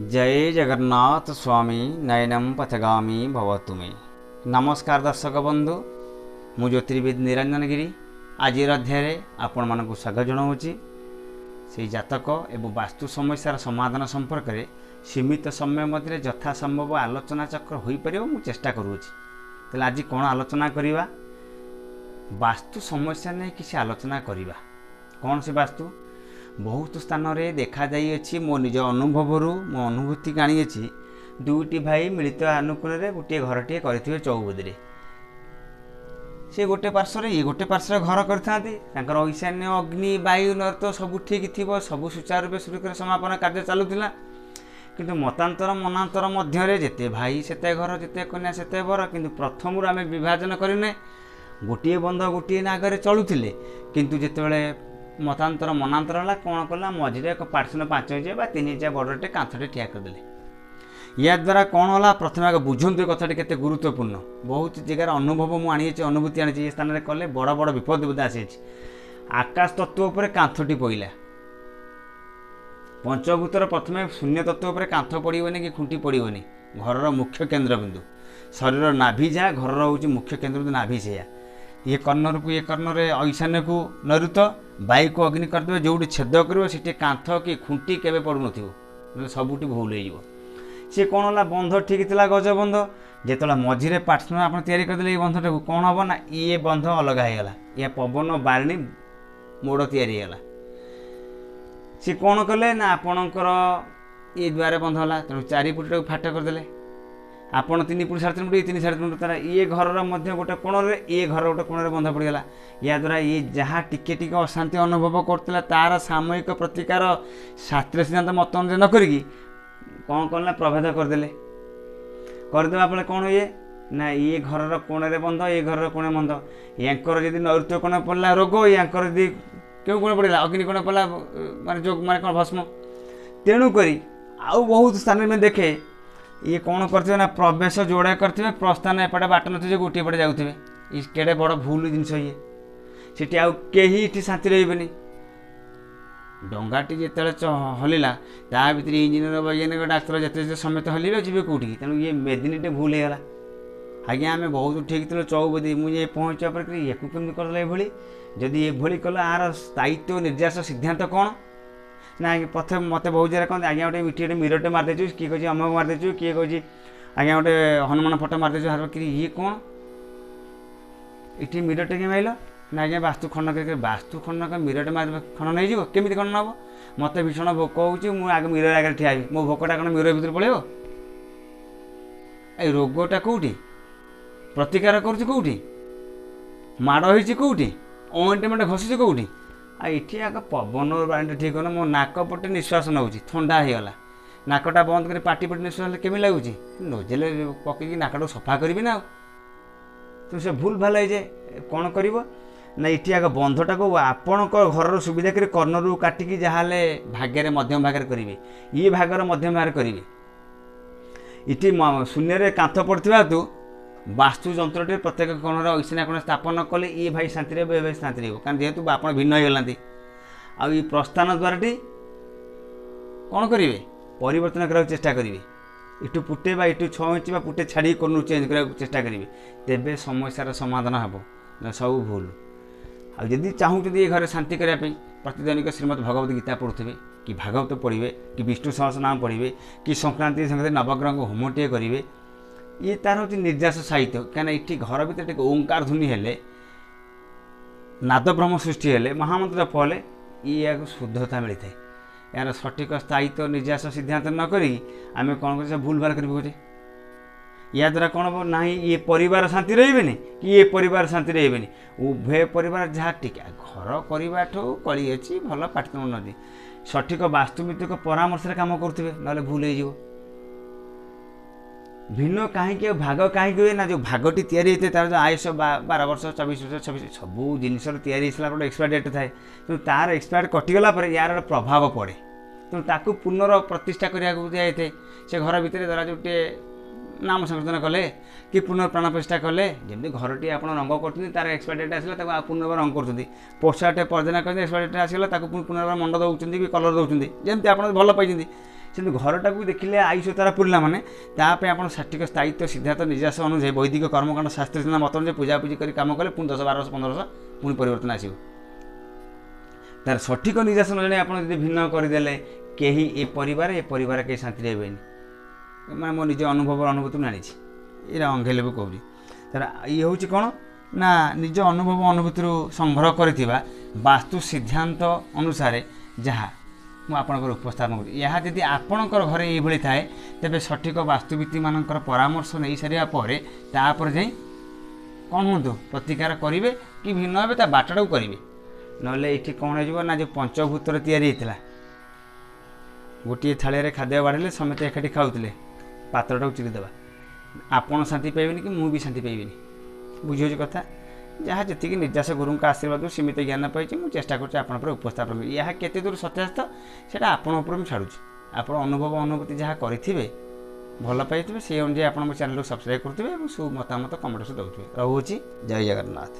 जय जगन्नाथ स्वामी नयनम पथगामी भवतु मे। नमस्कार दर्शक बंधु, मु ज्योतिर्विद निरंजन गिरी आज अध्याय आपण मानक स्वागत जनाऊँगी। से जातक एवं वास्तु समस्यार समाधान संपर्क में सीमित समय मध्य यथासंभव आलोचना चक्र हो पार मु चेष्टा करुँच। तो आज कौन आलोचना करवा? वास्तु समस्या नहीं किसी आलोचना करवा। कौन से वास्तु बहुत स्थान में देखा जाइए। मो निज अनुभव मो अनुभूति आनी दुईटी भाई मिलित अनुकूल गोटे घरटे करेंगे चौबुदी। से गोटे पार्श्व ये गोटे पार्श्व घर कर ईशान्य अग्नि वायु नर तो सब ठीक थी, सब सुचारू रूप सुरुख समापन कार्य चलूला। किंतु मतांतर मनांतर मध्य जिते भाई सेते घर जिते कन्या सेते बर, किंतु प्रथम आम विभाजन करें गोटे बंध गोटे नागर चलुले। किंतु जितेबाला मतांतर मनांतर है कौन कला मझे एक पार्सन 5 इंच बा 3 इंच बड़े कांथटे ठिया करदे। या द्वारा कौन है प्रथम आगे बुझंतु कथाटी केते गुरुत्वपूर्ण। बहुत जगार अनुभव मुझे अनुभूति आनी ये स्थान में कले बड़ बड़ विपद विपद आसी। आकाश तत्व उपर कांथटी पड़ा, पंचभूतर प्रथम शून्य तत्व उपर कांथ पड़ोनी कि खुंटी पड़ोनी। घर मुख्य केन्द्रबिंदु शरीर नाभि जहाँ घर हूँ मुख्य केन्द्रबिंदु नाभि से ये कर्णर को ये कर्णर ईशान्य को नैऋत्य वायु को अग्नि करदे। जो छेद कर कांथ कि खुंटी केवे पड़ू न सबुठ भूल हो। सी कौन है बंध ठीक था गज बंध जो मझे पार्टन आप करदे बंधटा को कौन हम ना ये बंध अलग होगला। या पवन बारिणी मोड़ या सी कौन कले ना आपणकर ये द्वारे बंध है तेणु 4 फुट फाट करदे। आपड़ 3 फुट 3.5 फुट 3 3.5 फुट तार ये घर गोटे कोण ये घर गोटे कोण बंध पड़गला। या द्वारा ये जहाँ टिके टिके अशांति अनुभव करता तार सामयिक प्रतिकार शास्त्रीय सिद्धांत मत न करी कौन कला प्रभेद करदेवा फल कौन हुए ना ये घर कोण बंध ये घर कोण बंध। यांकर यदि नैऋत्य कोण पड़ा रोग, यांकर यदि क्यों कोण पड़ा अग्नि कोण पड़ा माने जो माने कौन भस्म। तेणुक आउ बहुत स्थान में देखे ये कौन करते ना प्रवेश जोड़े करते प्रस्थान एपटे बाट न गोटे पटे जाऊे। केड़े बड़ भूल जिनस ये सीटी आउ कहीं शांति रही। डंगाटी जो हलिला ता भर इंजीनियर वैज्ञानिक डाक्तर जिते समेत हल्वे जी कौटी। तेणु ये मेदिनीटे भूल होगा। आज्ञा आम बहुत ठीक थी चौबदी मुझे पहुँचा पर ये कमी करदेला ये जदि ये कल आर स्थायित्व निर्यास सिद्धांत कौन ना प्रथम मत बहुत जगह कहते आज्ञा गोटे मिट्टी मिरटे मारिदेचु किए कहे अमक मारिदेचु किए कहे आज्ञा गोटे हनुमान फोटो मारिदेचु हाथ कि ये कौन ये मिरटे क्या माइल ना आज्ञा वास्तु खंड कर वास्तु खंड मिरटे मार खंड नहीं जीव केमी खंड नब। मत भीषण भोक हो आगे मिरर आगे ठिया मो भोकटा कौन मिरर भर पड़े ये रोगटा कौटी प्रतिकार करोटी माड़ होटी ऑइंटमेंट घसी कौटी ये आगे पवन बाणी ठीक हो मो नाक पटे निश्वास नौ थंडा होगला। नाकटा बंद कर पाटी पटे निश्वास केमी लगुच नोजेल पकईकि नाकटा सफा करी ना तो से भूल भाल है कौन कर ना ये आगे बंधटा को आपण घर सुविधा कर कर्णर काटिकी जहाँ भाग्य मध्यम भाग करेंगे ये भागर मध्यम भाग करेंगे। ये शून्य कांथ पड़ता हेतु वास्तु जंत्रटे प्रत्येक कोण ईशान्य कोण स्थापन कले ये भाई शांति रही ये भाई शांति रही कारण जेहेतु आप भिन्न हो गलांती। आ प्रस्थान द्वाराटी कौन करेंगे परिवर्तन करने चेष्टा करेंगे। इटू पुटे बा इटू 6 इंच बा पुटे छाड़ी कोण चेंज करने चेष्टा करेंगे तेबे समस्यार समाधान हम ना सब भूल। आदि चाहूँ ये घर शांति करने प्रतिदिनिक श्रीमद भगवद गीता पढ़ुवे कि भागवत पढ़े कि विष्णु सहस्रनाम पढ़े कि संक्रांति संक्रांति नवग्रह होमटे करेंगे ये तार हूँ निर्यास साहित्य। कहीं ये घर भर ओंकार ध्वनि हेले नाद ब्रह्म सृष्टि हेले महामंत्र पढ़ले ये शुद्धता मिलता है। यार सठिक स्थायित्व निर्यास सिद्धांत न करी आम कौन कर भूल भाल कर या द्वारा कौन हम ना ये परिवार शांति रही कि ये परिवार शांति रही उभय परिवार जहाँ टिका घर करवा कली अच्छी भल पाठ्यक्रम नदी सठिक वास्तुमित्रिक परामर्श कम करुवे ना भूल हो भिन्न कहीं भाग कहीं हुए ना जो भागटी तैयारी होते तार जो आयुष 12 वर्ष 24 वर्ष 26 सबू जिनस गोटे एक्सपायर डेट थाए तो तार एक्सपायर कटिगला यार प्रभाव पड़े तेणु ताकू पुनर प्रतिष्ठा करने दिखाई से घर भितर द्वारा जो नाम संकीर्तन कले कि पुनर्प्राण प्रतिष्ठा कले जमी घरटी आप रंग कर तार एक्सपायर डेट आसला पुनर्बार रंग कर पोषाटे पर्जना कर एक्सपायर डेट आसगला पुनर्बार मंड दौरान कि कलर दौरान जमी आप भल पाई ସେମିତି ଘରଟାକୁ ଦେଖିଲେ ଆୟୁଷ ତାରା ପୁରିଲା ମାନେ ତା ପାଇଁ ଆପଣ ସଠିକ ସ୍ଥାୟିତ୍ୱ ସିଦ୍ଧାନ୍ତ ନିଜାସ ଅନୁଯାୟୀ ବୈଦିକ କର୍ମକାଣ୍ଡ ଶାସ୍ତ୍ର ସିନା ମତ ଅନୁଯାୟୀ ପୂଜାପୂଜି କରି କାମ କଲେ ପୁଣି 10 12 ବର୍ଷ 15 ବର୍ଷ ପୁଣି ପରିବର୍ତ୍ତନ ଆସିବ। ତାର ସଠିକ ନିଜାସ ନ ଜାଣି ଆପଣ ଯଦି ଭିନ୍ନ କରିଦେଲେ କେହି ଏ ପରିବାର କେହି ଶାନ୍ତିରେ ରହିବେନି। ମାନେ ମୋ ନିଜ ଅନୁଭବ ଅନୁଭୂତି ମୁଁ ଜାଣିଛି, ଏଇଟା ଅଙ୍ଗେଲେବୁ କହୁଛି। ତାର ଇଏ ହେଉଛି କ'ଣ ନା ନିଜ ଅନୁଭବ ଅନୁଭୂତିରୁ ସଂଗ୍ରହ କରିଥିବା ବାସ୍ତୁ ସିଦ୍ଧାନ୍ତ ଅନୁସାରେ ଯାହା ମୁଁ ଆପଣଙ୍କର ଉପସ୍ଥାପନ କରୁଛି, ଏହା ଯଦି ଆପଣଙ୍କର ଘରେ ଏଇଭଳି ଥାଏ ତେବେ ସଠିକ ବାସ୍ତୁବିତ୍ମାନଙ୍କର ପରାମର୍ଶ ନେଇସାରିବା ପରେ ତାପରେ ଯାଇ କ'ଣ ହୁଅନ୍ତୁ ପ୍ରତିକାର କରିବେ କି ଭିନ୍ନ ହେବେ ତା ବାଟଟାକୁ କରିବେ। ନହେଲେ ଏଇଠି କ'ଣ ହେଇଯିବ ନା ଯେଉଁ ପଞ୍ଚଭୂତରେ ତିଆରି ହେଇଥିଲା, ଗୋଟିଏ ଥାଳିଆରେ ଖାଦ୍ୟ ବାଢ଼ିଲେ ସମସ୍ତେ ଏକାଠି ଖାଉଥିଲେ, ପାତ୍ରଟାକୁ ଚିରିଦେବା, ଆପଣ ଶାନ୍ତି ପାଇବେନି କି ମୁଁ ବି ଶାନ୍ତି ପାଇବିନି। ବୁଝିହେଉଛି କଥା। ଯାହା ଯେତିକି ନିର୍ଦ୍ଦେଶ ଗୁରୁଙ୍କ ଆଶୀର୍ବାଦରୁ ସୀମିତ ଜ୍ଞାନ ପାଇଛି ମୁଁ ଚେଷ୍ଟା କରୁଛି ଆପଣଙ୍କ ଉପରେ ଉପସ୍ଥାପନ କରି। ଏହା କେତେ ଦୂର ସତ୍ୟାସ୍ତ ସେଇଟା ଆପଣଙ୍କ ଉପରେ ମୁଁ ଛାଡ଼ୁଛି। ଆପଣ ଅନୁଭବ ଅନୁଭୂତି ଯାହା କରିଥିବେ ଭଲ ପାଇଥିବେ, ସେହି ଅନୁଯାୟୀ ଆପଣ ମୋ ଚ୍ୟାନେଲକୁ ସବସ୍କ୍ରାଇବ୍ କରୁଥିବେ ଏବଂ ସବୁ ମତାମତ କମେଣ୍ଟ ଦେଉଥିବେ। ରହୁଛି, ଜୟ ଜଗନ୍ନାଥ।